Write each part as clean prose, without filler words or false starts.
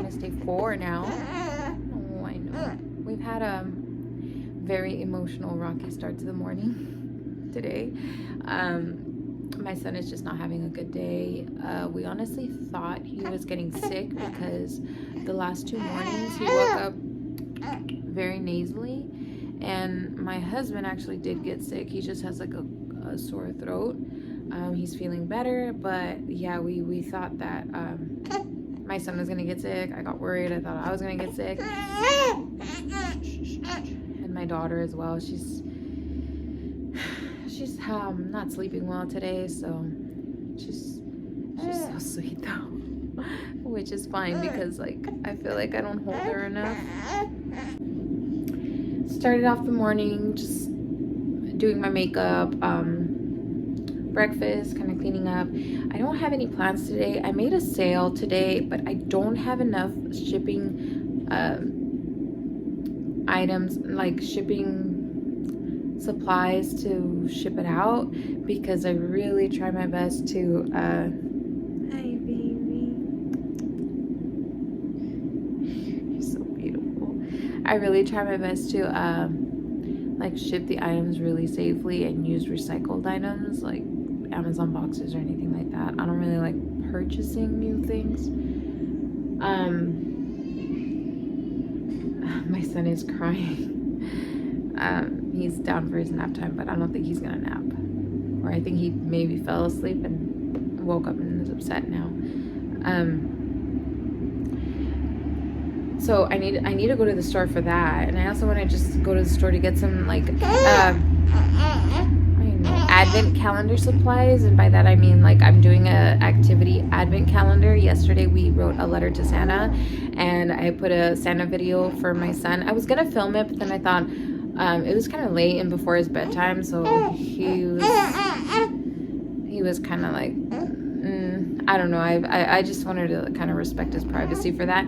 almost day 4 now. Oh, I know. We've had a very emotional, rocky start to the morning today. My son is just not having a good day. We honestly thought he was getting sick because the last 2 mornings he woke up very nasally, and my husband actually did get sick. He just has like a sore throat. He's feeling better, but yeah, we thought that my son was gonna get sick. I got worried. I thought I was gonna get sick, and my daughter as well. She's not sleeping well today, so she's so sweet though, which is fine because like I feel like I don't hold her enough. Started off the morning just doing my makeup, breakfast, kind of cleaning up. I don't have any plans today. I made a sale today, but I don't have enough shipping items, like shipping supplies to ship it out, because I really try my best to hi baby, you're so beautiful. I really try my best to like ship the items really safely and use recycled items like Amazon boxes or anything like that. I don't really like purchasing new things. My son is crying. He's down for his nap time, but I don't think he's gonna nap. Or I think he maybe fell asleep and woke up and is upset now. So I need to go to the store for that, and I also want to just go to the store to get some like advent calendar supplies, and by that I mean like I'm doing a activity advent calendar. Yesterday we wrote a letter to Santa, and I put a Santa video for my son. I was gonna film it, but then I thought it was kind of late and before his bedtime, so he was kind of like I don't know. I just wanted to kind of respect his privacy for that.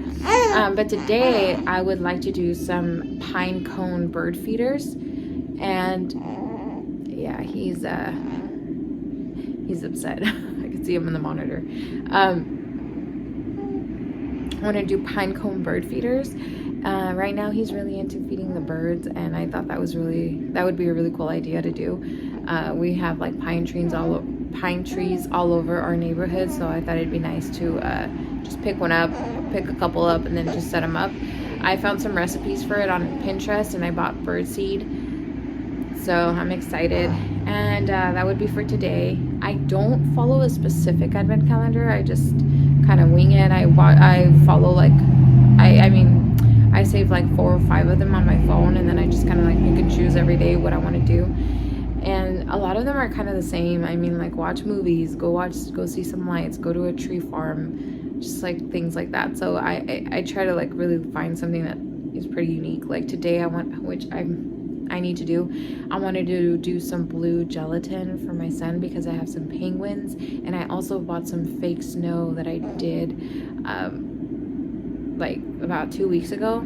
But today I would like to do some pine cone bird feeders, and yeah, he's upset. I can see him in the monitor. I want to do pine cone bird feeders. Right now he's really into feeding the birds, and I thought that would be a really cool idea to do. We have like pine trees all over our neighborhood, so I thought it'd be nice to just pick a couple up and then just set them up. I found some recipes for it on Pinterest, and I bought bird seed, so I'm excited. And that would be for today. I don't follow a specific advent calendar. I just kind of wing it. I follow like I save like 4 or 5 of them on my phone, and then I just kind of like pick and choose every day what I want to do. And a lot of them are kind of the same. I mean, like watch movies, go see some lights, go to a tree farm, just like things like that. So I try to like really find something that is pretty unique. Like today I wanted to do some blue gelatin for my son because I have some penguins, and I also bought some fake snow that I did like about 2 weeks ago.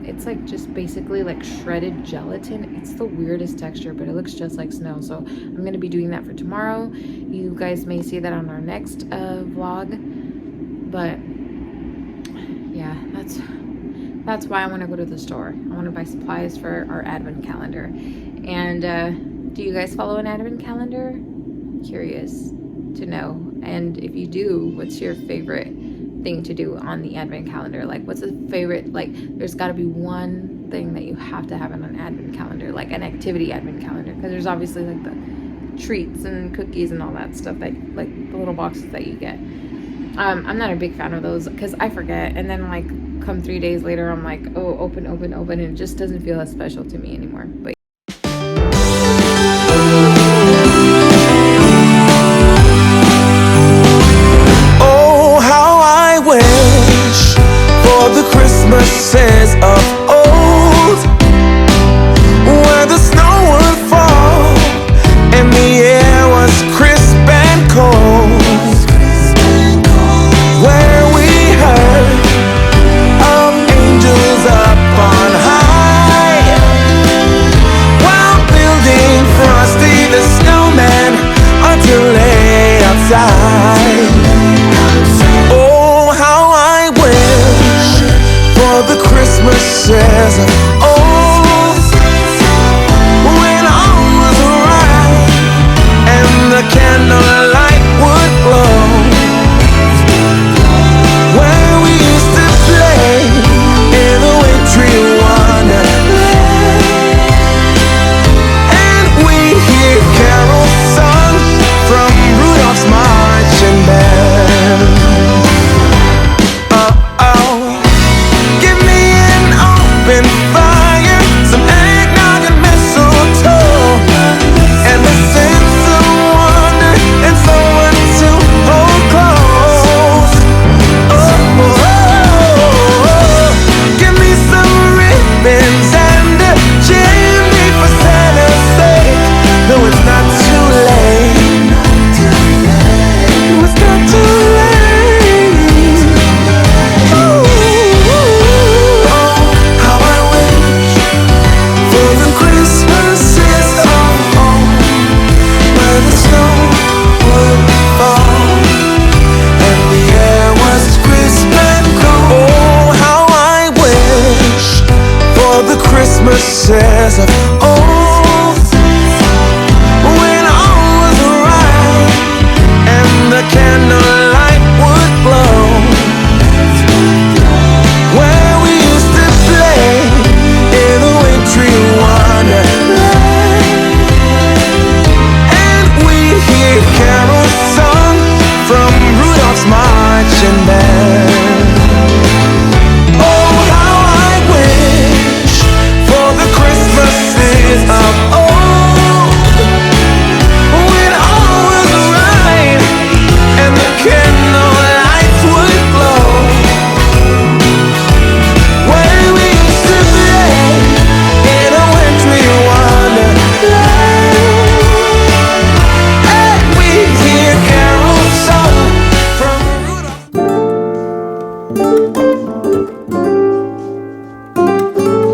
It's like just basically like shredded gelatin. It's the weirdest texture, but it looks just like snow. So I'm gonna be doing that for tomorrow. You guys may see that on our next vlog. But yeah, that's why I want to go to the store. I want to buy supplies for our advent calendar. And do you guys follow an advent calendar? Curious to know. And if you do, what's your favorite thing to do on the advent calendar? Like what's a favorite, like there's got to be one thing that you have to have on an advent calendar, like an activity advent calendar, because there's obviously like the treats and cookies and all that stuff, that like the little boxes that you get. I'm not a big fan of those because I forget, and then like come 3 days later I'm like, oh, open, and it just doesn't feel as special to me anymore. But the Christmases of old, where the snow would fall and the air was crisp and cold, where we heard of angels up on high while building Frosty the Snowman until late outside. Oh, how I wish 'cause of